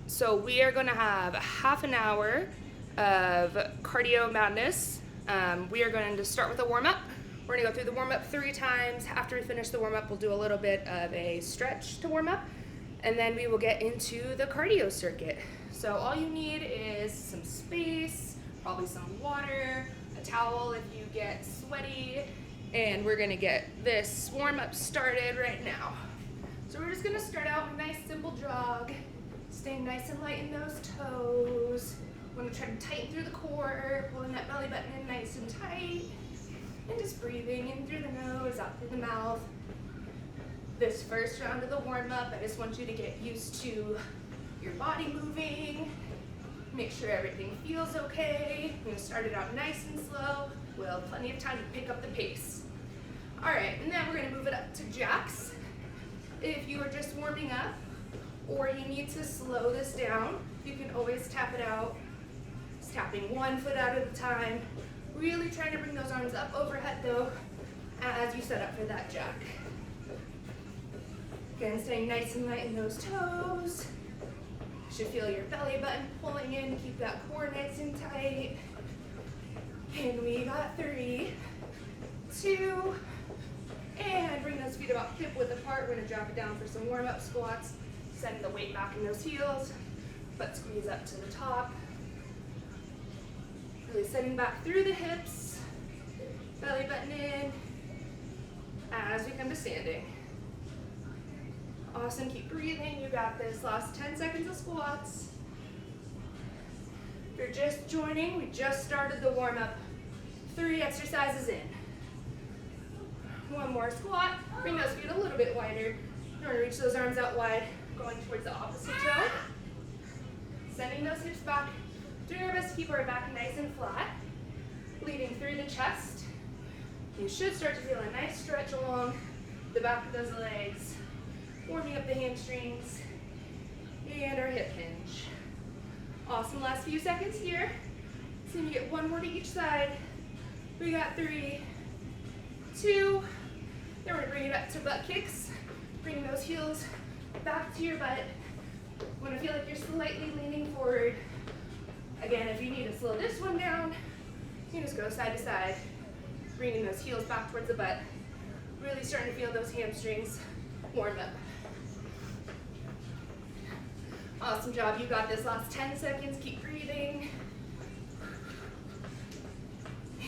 So we are going to have half an hour of cardio madness. We are going to start with a warm-up. We're going to go through the warm-up 3 times. After we finish the warm-up, we'll do a little bit of a stretch to warm up, and then we will get into the cardio circuit. So all you need is some space, probably some water, a towel if you get sweaty, and we're going to get this warm-up started right now. So we're just going to start out with a nice simple jog, staying nice and light in those toes. We're going to try to tighten through the core, pulling that belly button in nice and tight, and just breathing in through the nose, out through the mouth. This first round of the warm-up, I just want you to get used to your body moving. Make sure everything feels okay. I'm going to start it out nice and slow. We'll have plenty of time to pick up the pace. All right, and then we're going to move it up to jacks. If you are just warming up, or you need to slow this down, you can always tap it out. Just tapping one foot out at a time. Really trying to bring those arms up overhead though, as you set up for that jack. Again, staying nice and light in those toes. You should feel your belly button pulling in to keep that core nice and tight. And we got 3, 2, and bring those feet about hip width apart. We're gonna drop it down for some warm-up squats. Send the weight back in those heels, butt squeeze up to the top. Really sending back through the hips, belly button in, as we come to standing. Awesome, keep breathing, you got this. Last 10 seconds of squats. If you're just joining, we just started the warm-up. 3 exercises in. One more squat, bring those feet a little bit wider. You want to reach those arms out wide, going towards the opposite toe. Sending those hips back. Doing our best to keep our back nice and flat. Leading through the chest. You should start to feel a nice stretch along the back of those legs. Warming up the hamstrings and our hip hinge. Awesome, last few seconds here. So you get one more to each side. We got 3, 2, then we're gonna bring it up to butt kicks. Bring those heels back to your butt. You wanna feel like you're slightly leaning forward. Again, if you need to slow this one down, you can just go side to side, bringing those heels back towards the butt. Really starting to feel those hamstrings warm up. Awesome job, you got this. Last 10 seconds, keep breathing.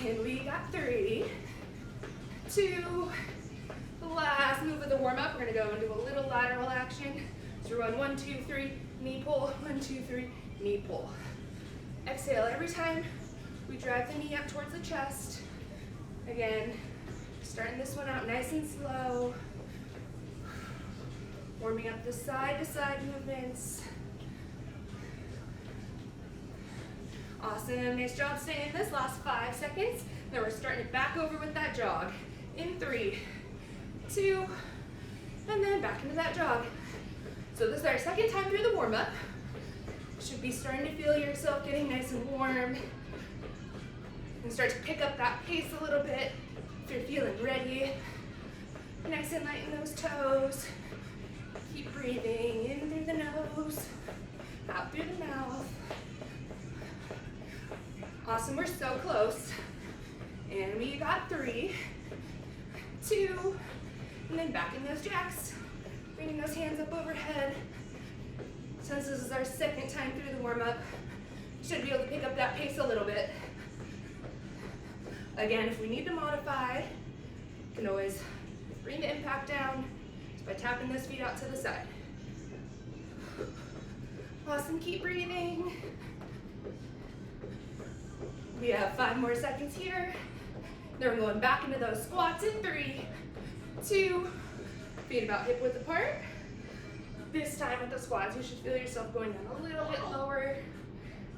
And we got 3, 2, the last move of the warm-up. We're gonna go into a little lateral action. So run 1, 2, 3, knee pull, 1, 2, 3, knee pull. Exhale every time we drive the knee up towards the chest. Again, starting this one out nice and slow. Warming up the side-to-side movements. Awesome, nice job staying in this. Last 5 seconds. Then we're starting it back over with that jog. In 3, 2, and then back into that jog. So this is our second time through the warm-up. Should be starting to feel yourself getting nice and warm. And start to pick up that pace a little bit if you're feeling ready. Nice and light in those toes. Keep breathing in through the nose, out through the mouth. Awesome, we're so close. And we got 3, 2, and then back in those jacks. Bringing those hands up overhead. Since this is our second time through the warm-up, you should be able to pick up that pace a little bit. Again, if we need to modify, you can always bring the impact down just by tapping those feet out to the side. Awesome, keep breathing. We have 5 more seconds here. Then we're going back into those squats in 3, 2, feet about hip width apart. This time with the squats, you should feel yourself going down a little bit lower.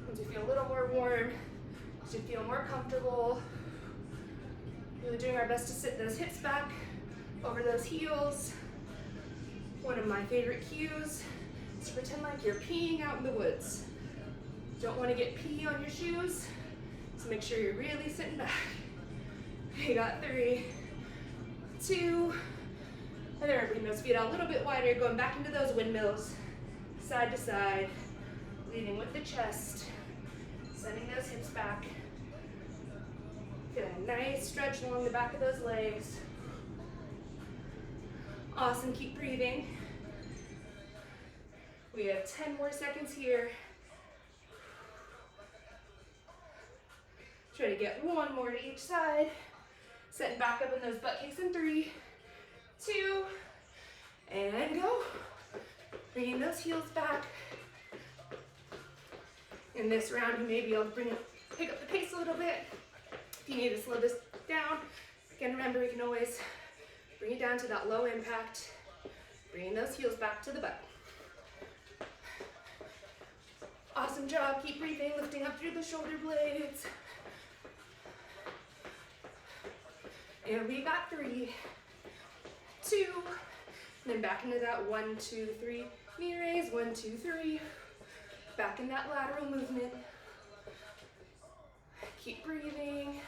Once you feel a little more warm, you should feel more comfortable. Really doing our best to sit those hips back over those heels. One of my favorite cues is to pretend like you're peeing out in the woods. Don't want to get pee on your shoes, so make sure you're really sitting back. You got 3, 2, and then we're bringing those feet out a little bit wider, going back into those windmills, side to side, Leading with the chest. Sending those hips back. Get a nice stretch along the back of those legs. Awesome, keep breathing. We have 10 more seconds here. Try to get one more to each side. Setting back up in those butt kicks in 3, 2, and go. Bringing those heels back. In this round, you may be able to pick up the pace a little bit. If you need to slow this down, again, remember, you can always bring it down to that low impact. Bringing those heels back to the butt. Awesome job. Keep breathing, lifting up through the shoulder blades. And we got 3, 2, and then back into that 1, 2, 3 knee raise. 1, 2, 3. Back in that lateral movement. Keep breathing.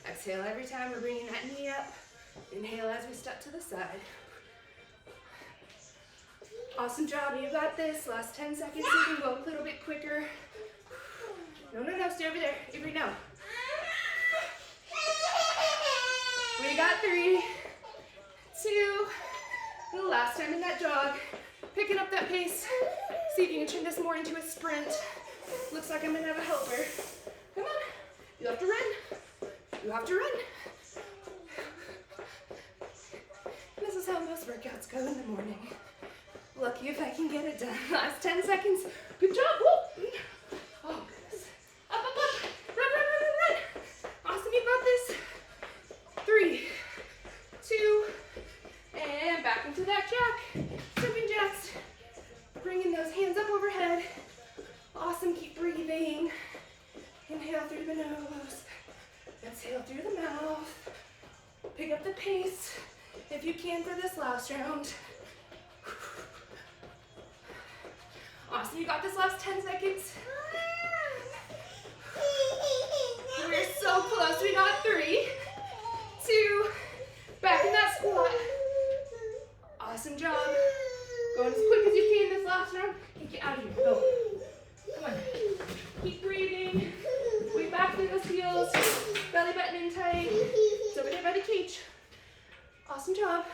Exhale every time we're bringing that knee up. Inhale as we step to the side. Awesome job, you got this. Last 10 seconds, you can go a little bit quicker. No, stay over there. Avery, no. We got 3, 2, and the last time in that jog. Picking up that pace. See if you can turn this more into a sprint. Looks like I'm gonna have a helper. Come on, you have to run. You have to run. This is how most workouts go in the morning. Lucky if I can get it done. Last 10 seconds. Good job. Woo. Oh, goodness. Up. Run. Awesome, you got this. 3, 2, and back into that jack. Jumping jacks. Bringing those hands up overhead. Awesome, keep breathing. Inhale through the nose. Exhale through the mouth. Pick up the pace if you can for this last round. Awesome, you got this last 10 seconds. We're so close. We got 3, 2, back in that squat. Awesome job. Going as quick as you can this last round. Hey, get out of here. Go. Come on. Keep breathing. Squeeze back through those heels. Belly button in tight. It's over there by the cage. Awesome job.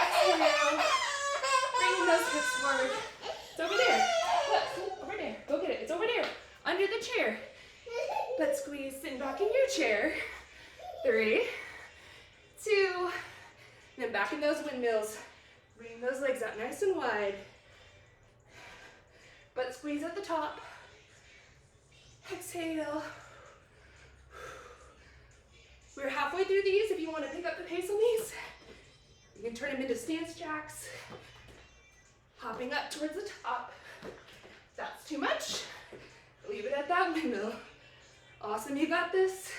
Exhale. Bringing those hips forward. It's over there. Look, over there. Go get it. It's over there. Under the chair. Butt squeeze. Sitting back in your chair. 3, 2, and then back in those windmills. Bring those legs out nice and wide. Butt squeeze at the top. Exhale. We're halfway through these. If you want to pick up the pace on these, you can turn them into stance jacks. Hopping up towards the top. If that's too much, leave it at that windmill. Awesome, you got this.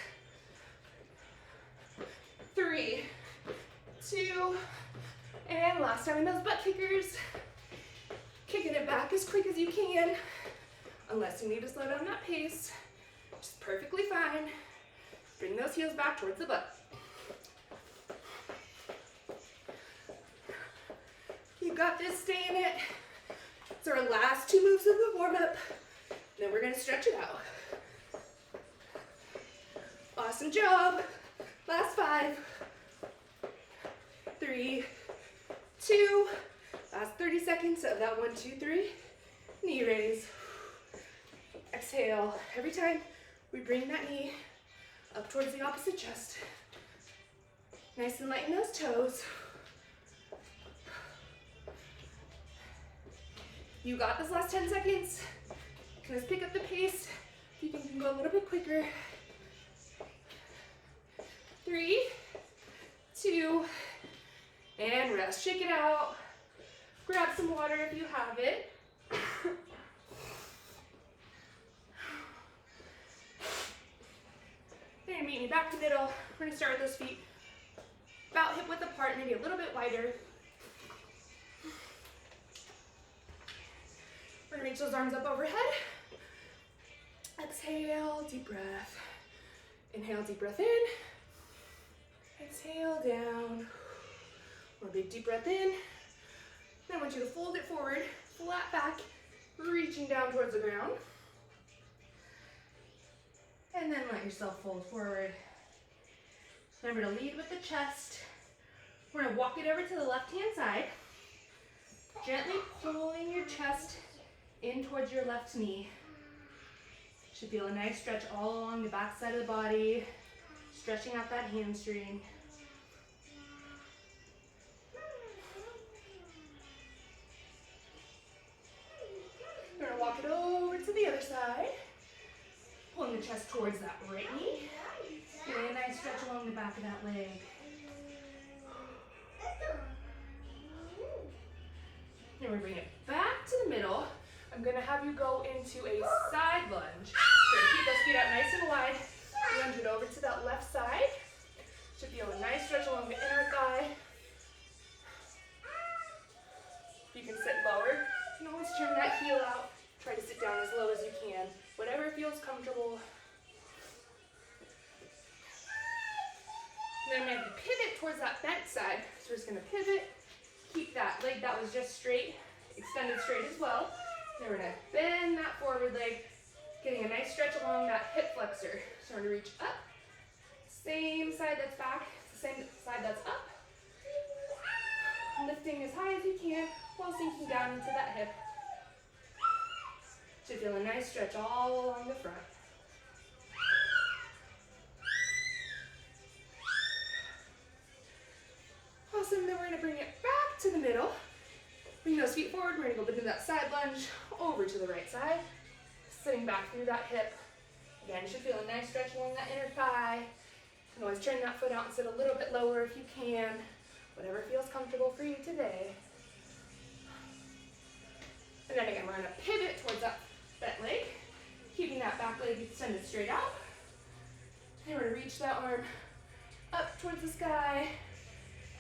3, 2, and last time in those butt kickers. Kicking it back as quick as you can, unless you need to slow down that pace, which is perfectly fine. Bring those heels back towards the butt. You got this, stay in it. It's our last 2 moves of the warm-up. Then we're gonna stretch it out. Awesome job. Last 5, 3, 2, last 30 seconds of that 1, 2, 3, knee raise. Exhale. Every time we bring that knee up towards the opposite chest. Nice and light in those toes. You got this last 10 seconds. Let's pick up the pace. You can go a little bit quicker. 3, 2, and rest. Shake it out. Grab some water if you have it. You're gonna meet me back to middle. We're gonna start with those feet about hip width apart, maybe a little bit wider. We're gonna reach those arms up overhead. Exhale, deep breath. Inhale, deep breath in. Exhale, down. More big deep breath in. Then I want you to fold it forward, flat back, reaching down towards the ground. And then let yourself fold forward. Remember to lead with the chest. We're gonna walk it over to the left-hand side. Gently pulling your chest in towards your left knee. Should feel a nice stretch all along the back side of the body, stretching out that hamstring. We're gonna walk it over to the other side, pulling the chest towards that right knee. Getting a nice stretch along the back of that leg. Then we bring it back to the middle. I'm gonna have you go into a side lunge. So keep those feet out nice and wide. Lunge it over to that left side. Should feel a nice stretch along the inner thigh. If you can sit lower, you can always turn that heel out. Try to sit down as low as you can. Whatever feels comfortable. And then I'm going to pivot towards that bent side. So we're just going to pivot, keep that leg that was just straight, extended straight as well. Then we're going to bend that forward leg, getting a nice stretch along that hip flexor. So we're going to reach up, same side that's back, same side that's up. Lifting as high as you can while sinking down into that hip. Should feel a nice stretch all along the front. Awesome, then we're gonna bring it back to the middle. Bring those feet forward, we're gonna go into that side lunge, over to the right side. Sitting back through that hip. Again, you should feel a nice stretch along that inner thigh. You can always turn that foot out and sit a little bit lower if you can. Whatever feels comfortable for you today. And then again, we're gonna pivot towards that bent leg, keeping that back leg extended straight out. And we're gonna reach that arm up towards the sky.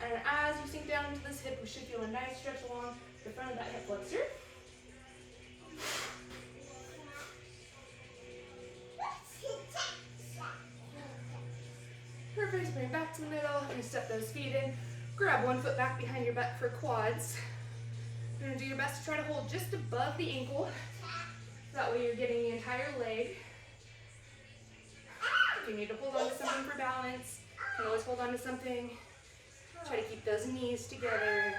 And as you sink down into this hip, we should feel a nice stretch along the front of that hip flexor. Perfect, bring it back to the middle. You're gonna step those feet in. Grab one foot back behind your butt for quads. You're gonna do your best to try to hold just above the ankle. That way you're getting the entire leg. If you need to hold on to something for balance, you can always hold on to something. Try to keep those knees together.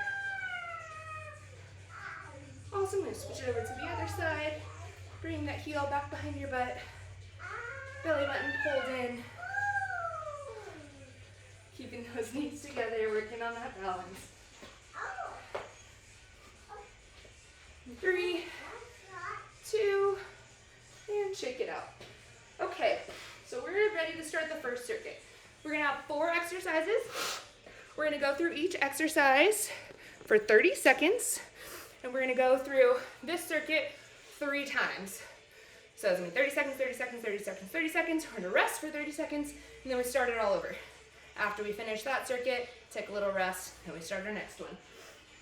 Awesome, I'm gonna switch it over to the other side. Bring that heel back behind your butt. Belly button pulled in. Keeping those knees together, working on that balance. 3, 2, and shake it out. Okay, so we're ready to start the first circuit. We're gonna have 4 exercises. We're gonna go through each exercise for 30 seconds, and we're gonna go through this circuit 3 times. So it's gonna be 30 seconds, 30 seconds, 30 seconds, 30 seconds. We're gonna rest for 30 seconds, and then we start it all over. After we finish that circuit, take a little rest, and we start our next one.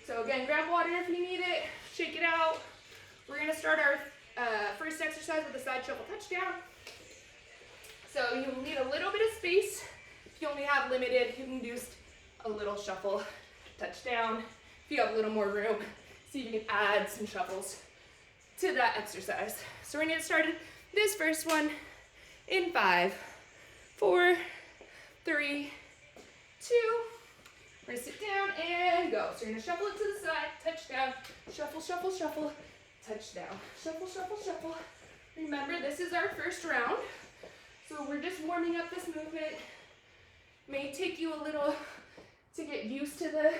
So again, grab water if you need it, shake it out. We're gonna start our first exercise with a side shuffle touchdown. So you'll need a little bit of space. If you only have limited, you can do a little shuffle touchdown. If you have a little more room, see if you can add some shuffles to that exercise. So we're gonna get started this first one in 5, 4, 3, 2. We're gonna sit down and go. So you're gonna shuffle it to the side, touchdown, shuffle, shuffle, shuffle, touchdown, shuffle, shuffle, shuffle. Remember, this is our first round. So we're just warming up this movement. May take you a little to get used to the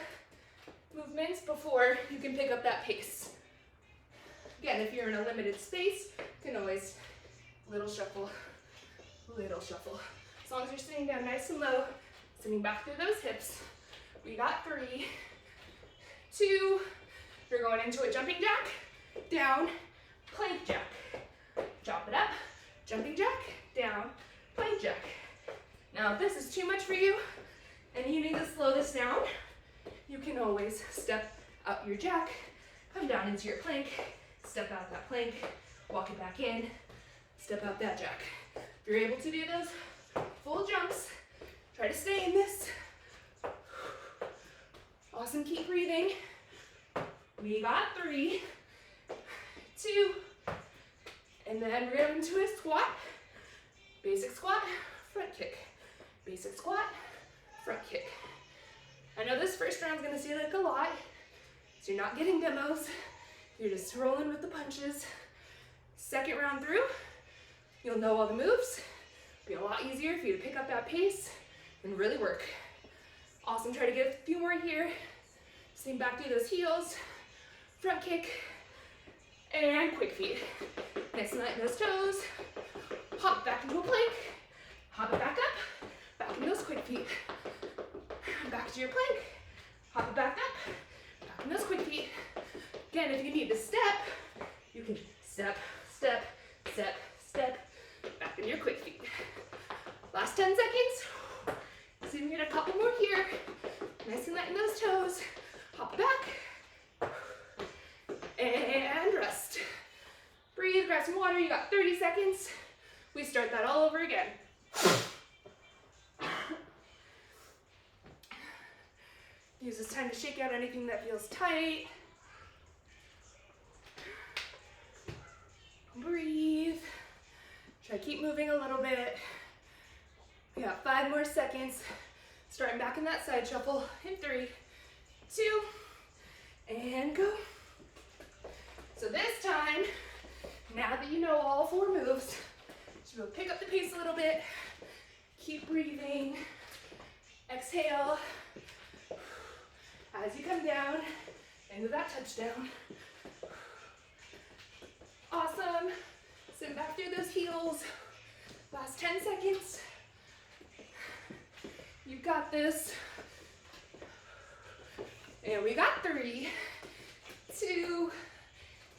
movements before you can pick up that pace. Again, if you're in a limited space, you can always little shuffle, little shuffle. As long as you're sitting down nice and low, sitting back through those hips. We got 3, 2, you're going into a jumping jack, down, plank jack. Chop it up, jumping jack, down, plank jack. Now if this is too much for you and you need to slow this down, you can always step out your jack, come down into your plank, step out that plank, walk it back in, step out that jack. If you're able to do those full jumps, try to stay in this. Awesome, keep breathing. We got 3, 2, And then we're going into a squat. Basic squat, front kick. Basic squat, front kick. I know this first round's gonna seem like a lot, so you're not getting demos. You're just rolling with the punches. Second round through, you'll know all the moves. It'll be a lot easier for you to pick up that pace and really work. Awesome, try to get a few more here. Same back through those heels. Front kick, and quick feet. Nice and light in those toes. Hop back into a plank. Hop it back up. Back in those quick feet. Back to your plank. Hop it back up. Back in those quick feet. Again, if you need to step, you can step, step, step, step. Back in your quick feet. Last 10 seconds. See if we can get a couple more here. Nice and light in those toes. Hop back. And rest. Breathe, grab some water. You got 30 seconds. We start that all over again. Use this time to shake out anything that feels tight. Breathe. Try to keep moving a little bit. We got 5 more seconds. Starting back in that side shuffle in 3, 2, and go. So this time, now that you know all 4 moves, just will pick up the pace a little bit. Keep breathing. Exhale. As you come down into that touchdown. Awesome. Sit back through those heels. Last 10 seconds. You got this. And we got 3, 2,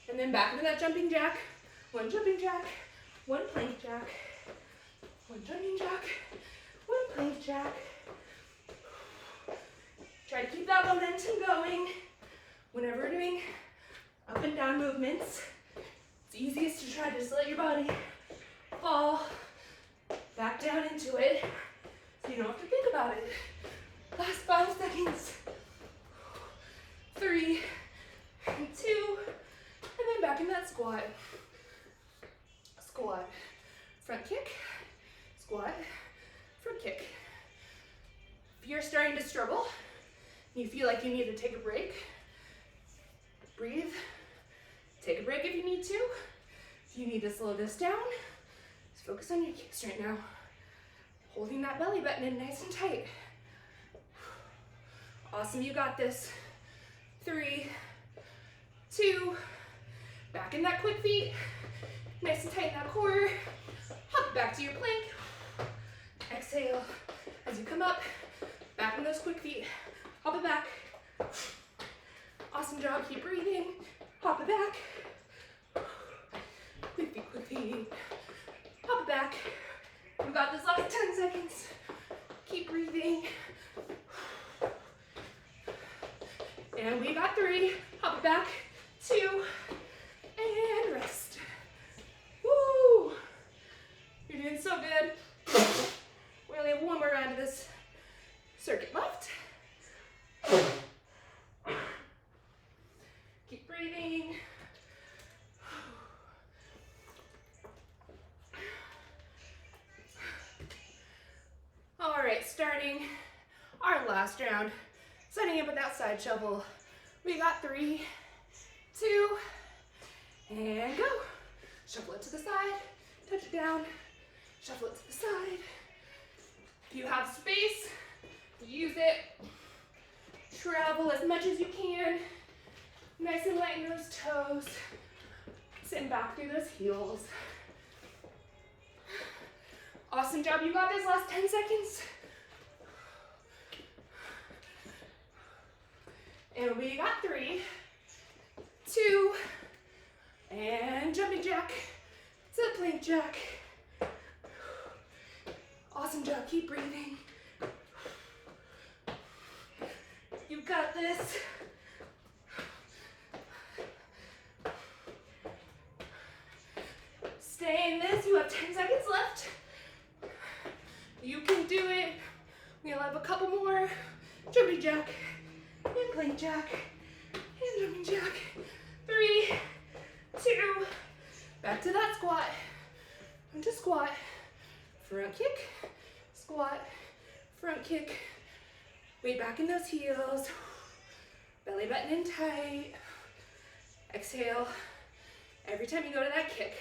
and then back into that jumping jack. 1 jumping jack, 1 plank jack, 1 jumping jack, 1 plank jack. Try to keep that momentum going whenever we're doing up and down movements. It's easiest to try to just let your body fall back down into it so you don't have to think about it. Last 5 seconds. 3, 2, and then back in that squat. Squat, front kick, squat, front kick. If you're starting to struggle, you feel like you need to take a break, breathe, take a break if you need to. If you need to slow this down, just focus on your kicks right now. Holding that belly button in nice and tight. Awesome, you got this. 3, 2, back in that quick feet. Nice and tight in that core. Hop back to your plank. Exhale as you come up. Back in those quick feet. Hop it back. Awesome job. Keep breathing. Hop it back. Quick feet, quick feet. Hop it back. We got this last 10 seconds. Keep breathing. And we got 3. Hop it back. 2. And rest. Woo! You're doing so good. We only have 1 more round of this circuit left. Keep breathing. All right, starting our last round. Setting up with that side shuffle. We got 3, 2, and go. Shuffle it to the side, touch it down, shuffle it to the side. If you have space, use it. Travel as much as you can. Nice and light in those toes. Sitting back through those heels. Awesome job, you got this. Last 10 seconds. And we got 3, 2, and jumping jack to the plank jack. Awesome job, keep breathing. You got this. Stay in this, you have 10 seconds left. You can do it. We'll have a couple more. Jumping jack, and plank jack, and jumping jack. 3, 2, back to that squat. squat, front kick, squat, front kick. Weight back in those heels. Belly button in tight. Exhale. Every time you go to that kick.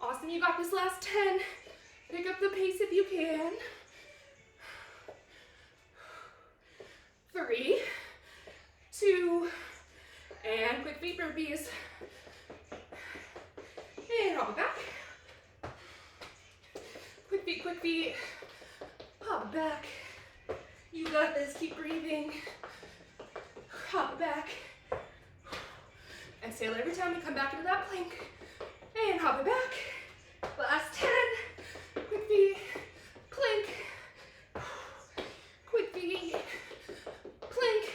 Awesome, you got this last 10. Pick up the pace if you can. 3, 2, and quick feet burpees. And hop it back. Quick feet. Hop it back. You got this, keep breathing. Hop it back. Exhale every time you come back into that plank. And hop it back. Last 10. Quick feet. Plank. Quick feet. Plank.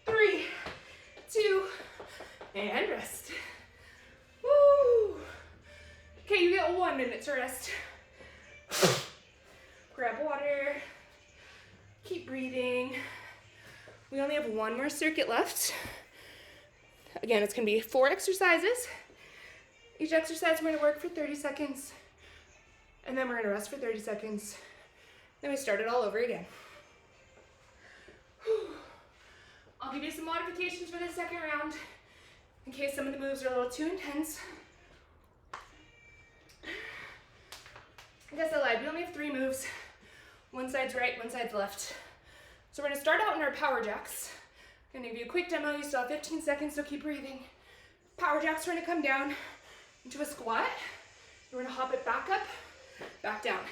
3, 2, and rest. Woo! Okay, you get 1 minute to rest. Grab water. Keep breathing. We only have 1 more circuit left. Again, it's gonna be 4 exercises. Each exercise we're gonna work for 30 seconds, and then we're gonna rest for 30 seconds. Then we start it all over again. Whew. I'll give you some modifications for this second round in case some of the moves are a little too intense. I guess I lied, we only have 3 moves. One side's right, one side's left. So we're gonna start out in our power jacks. I'm gonna give you a quick demo, you still have 15 seconds, so keep breathing. Power jacks, we're gonna come down into a squat. We're gonna hop it back up, back down.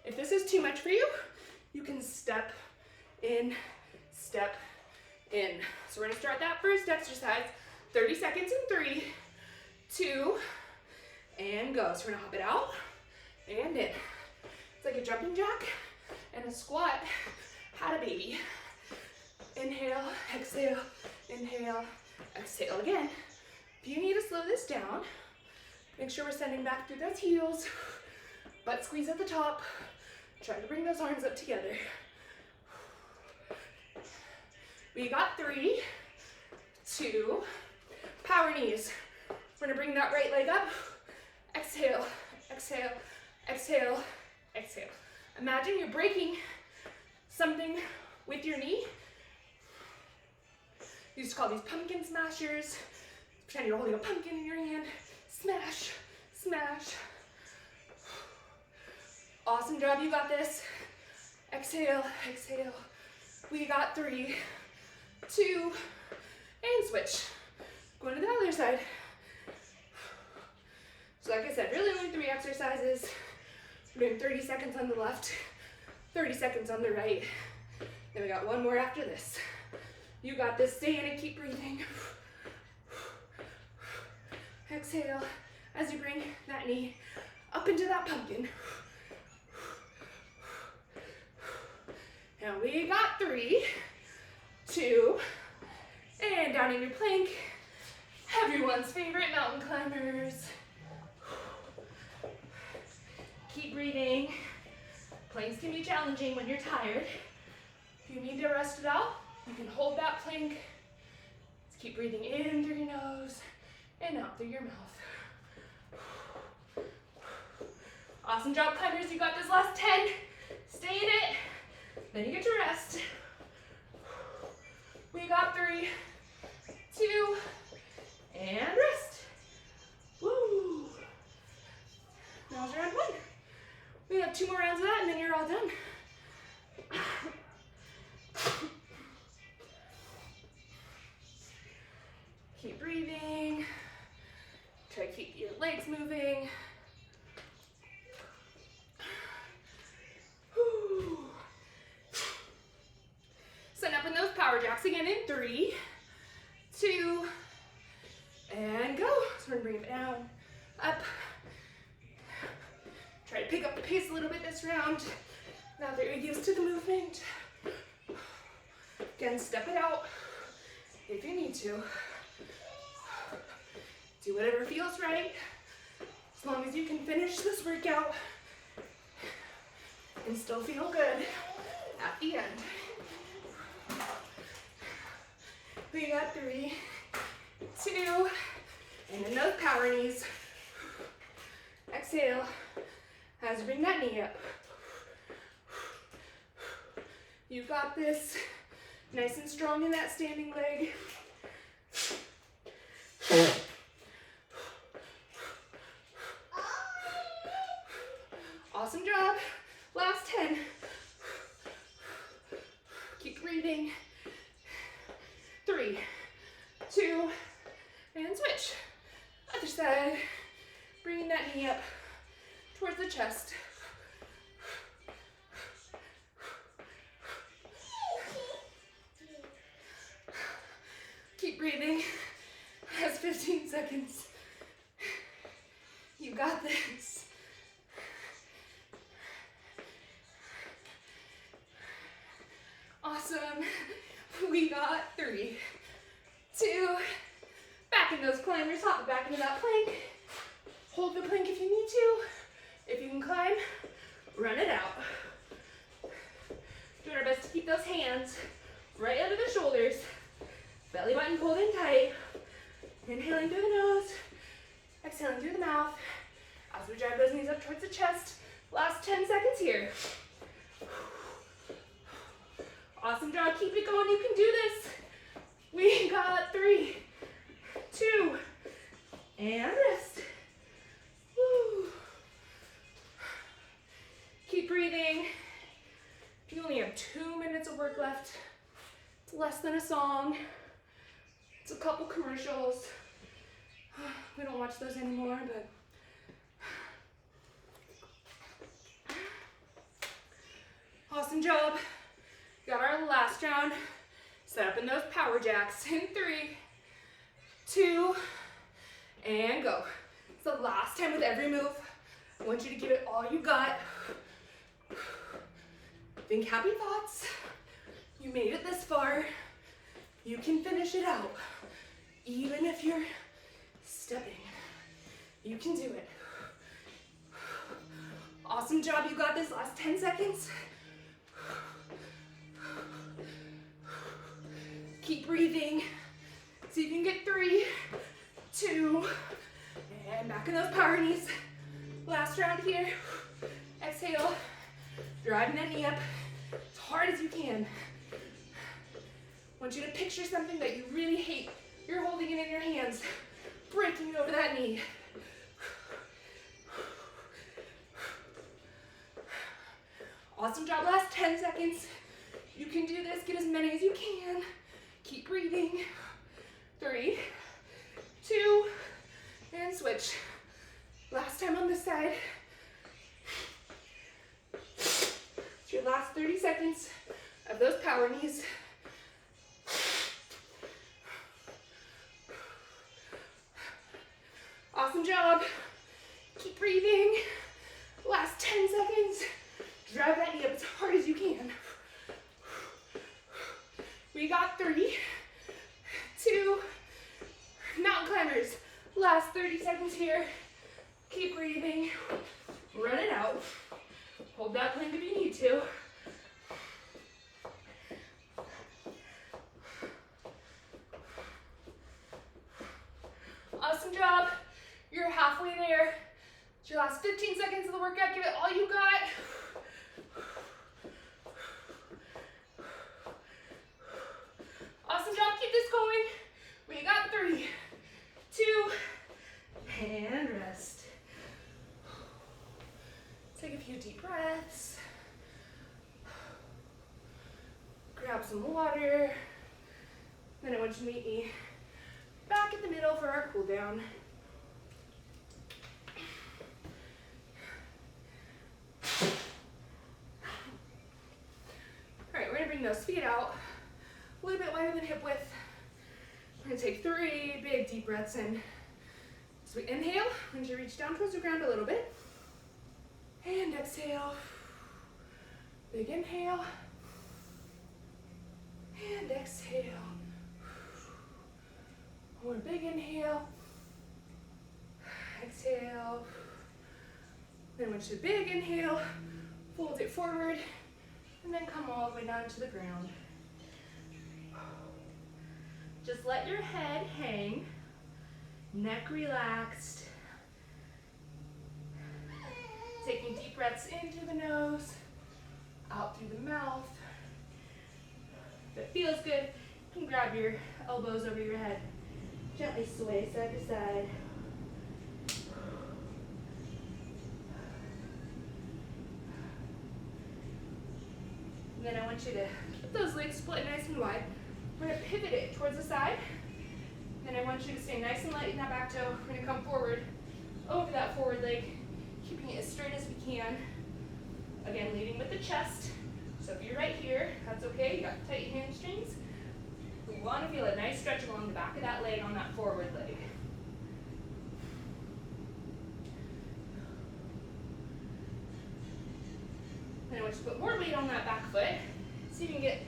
If this is too much for you, you can step in, step in. So we're gonna start that first exercise, 30 seconds in 3, 2, and go. So we're gonna hop it out and in. It's like a jumping jack and a squat had a baby. Inhale, exhale, inhale, exhale again. If you need to slow this down, make sure we're sending back through those heels. Butt squeeze at the top. Try to bring those arms up together. We got 3, 2, power knees. We're gonna bring that right leg up. Exhale, exhale, exhale, exhale. Imagine you're breaking something with your knee. You just call these pumpkin smashers. Pretend you're holding a pumpkin in your hand. Smash, smash. Awesome job, you got this. Exhale, exhale. We got 3, 2, and switch. Going to the other side. So like I said, really only 3 exercises. We're doing 30 seconds on the left, 30 seconds on the right. Then we got 1 more after this. You got this, stay in and keep breathing. Exhale as you bring that knee up into that pumpkin. And we got 3, 2, and down in your plank. Everyone's favorite mountain climbers. Keep breathing. Planks can be challenging when you're tired. If you need to rest it out, you can hold that plank. Just keep breathing in through your nose and out through your mouth. Awesome job, climbers. You got this last 10. Stay in it. Then you get to rest. We got 3, 2, and rest. Woo. Now's round 1. We have 2 more rounds of that and then you're all done. Keep breathing. Try to keep your legs moving. Whew. Set up in those power jacks again in 3, 2, and go. So we're gonna bring it down, up. Try to pick up the pace a little bit this round. Now that you're used to the movement. Again, step it out if you need to. Do whatever feels right, as long as you can finish this workout and still feel good at the end. We got 3, 2, And in those power knees. Exhale as you bring that knee up. You got this. Nice and strong in that standing leg. Awesome job. Last 10. Keep breathing. 3, 2, and switch. Other side. Bringing that knee up towards the chest. Keep breathing. That's 15 seconds. You got this. Awesome. We got 3, 2, back in those climbers, hop back into that plank. Hold the plank if you need to. If you can climb, run it out. Doing our best to keep those hands right under the shoulders. Belly button pulled in tight. Inhaling through the nose. Exhaling through the mouth. As we drive those knees up towards the chest. Last 10 seconds here. Awesome job. Keep it going. You can do this. We got 3, 2, and rest. Woo. Keep breathing. You only have 2 minutes of work left. It's less than a song. It's a couple commercials. We don't watch those anymore, but awesome job. Got our last round. Set up in those power jacks in 3, 2, and go. It's the last time with every move. I want you to give it all you got. Think happy thoughts. You made it this far. You can finish it out. Even if you're stepping, you can do it. Awesome job. You got this. Last 10 seconds. Keep breathing. See if you can get 3, 2, and back in those power knees. Last round here. Exhale. Driving that knee up as hard as you can. I want you to picture something that you really hate. You're holding it in your hands, breaking it over that knee. Awesome job. Last 10 seconds. You can do this. Get as many as you can. Keep breathing. 3, 2, and switch. Last time on this side. It's your last 30 seconds of those power knees. Awesome job. Keep breathing. Last 10 seconds. Drive that knee up as hard as you can. We got 3, 2, mountain climbers. Last 30 seconds here. Keep breathing. Run it out. Hold that plank if you need to. Awesome job. You're halfway there. It's your last 15 seconds of the workout. Give it all you got. Awesome job. Keep this going. We got 3, 2, and rest. Take a few deep breaths. Grab some water. Then I want you to meet me back in the middle for our cool down. All right, we're gonna bring those feet out a little bit wider than hip width. We're gonna take 3 big deep breaths in. So we inhale, we're going to reach down towards the ground a little bit. And exhale. Big inhale. And exhale. More big inhale. Exhale. Then once you big inhale, fold it forward, and then come all the way down to the ground. Just let your head hang neck relaxed. Taking deep breaths into the nose, out through the mouth. If it feels good, you can grab your elbows over your head. Gently sway side to side. And then I want you to keep those legs split nice and wide. We're going to pivot it towards the side. And I want you to stay nice and light in that back toe. We're going to come forward over that forward leg, keeping it as straight as we can. Again, leading with the chest. So if you're right here, that's okay. You got tight hamstrings. We want to feel a nice stretch along the back of that leg on that forward leg. And I want you to put more weight on that back foot. See if you can get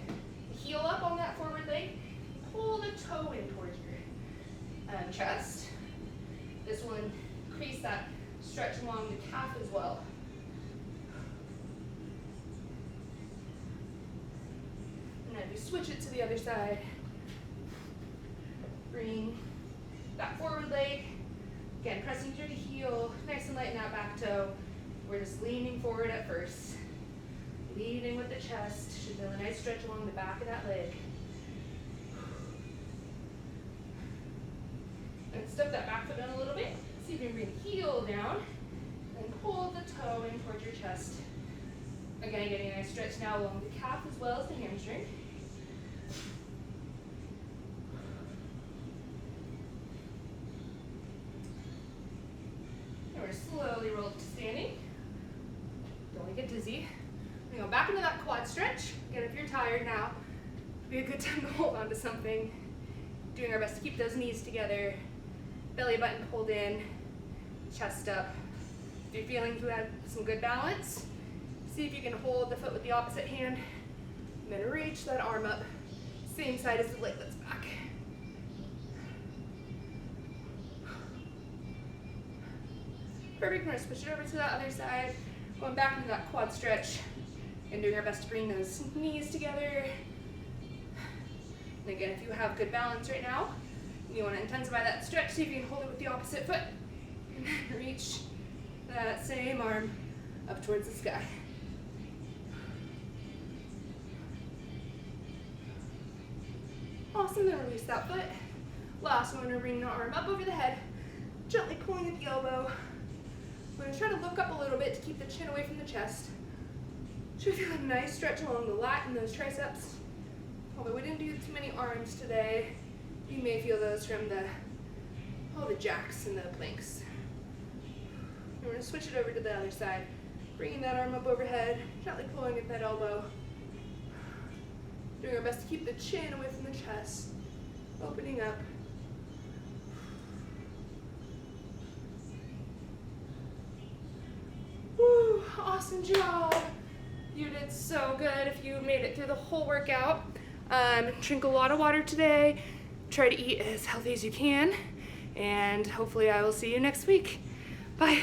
the heel up on that forward leg. Pull the toe in towards your chest. This will increase that stretch along the calf as well. And then we switch it to the other side. Bring that forward leg. Again, pressing through the heel, nice and light in that back toe. We're just leaning forward at first. Leading with the chest. Should feel a nice stretch along the back of that leg. And step that back foot down a little bit. See if you can bring the heel down. And pull the toe in towards your chest. Again, getting a nice stretch now along the calf as well as the hamstring. And we're slowly roll up to standing. Don't want to get dizzy. We're going to go back into that quad stretch. Again, if you're tired now, it'd be a good time to hold on to something. Doing our best to keep those knees together. Belly button pulled in, chest up. If you're feeling you have some good balance, see if you can hold the foot with the opposite hand, and then reach that arm up, same side as the leg that's back. Perfect, we're gonna switch it over to that other side, going back into that quad stretch, and doing our best to bring those knees together. And again, if you have good balance right now, you want to intensify that stretch, see if you can hold it with the opposite foot, and then reach that same arm up towards the sky. Awesome, then release that foot. Last one, we're going to bring the arm up over the head, gently pulling at the elbow. We're going to try to look up a little bit to keep the chin away from the chest. Should feel a nice stretch along the lat and those triceps. Although we didn't do too many arms today, you may feel those from all the jacks and the planks. And we're going to switch it over to the other side, bringing that arm up overhead, gently pulling at that elbow. Doing our best to keep the chin away from the chest, opening up. Woo, awesome job. You did so good if you made it through the whole workout. Drink a lot of water today. Try to eat as healthy as you can. And hopefully I will see you next week. Bye.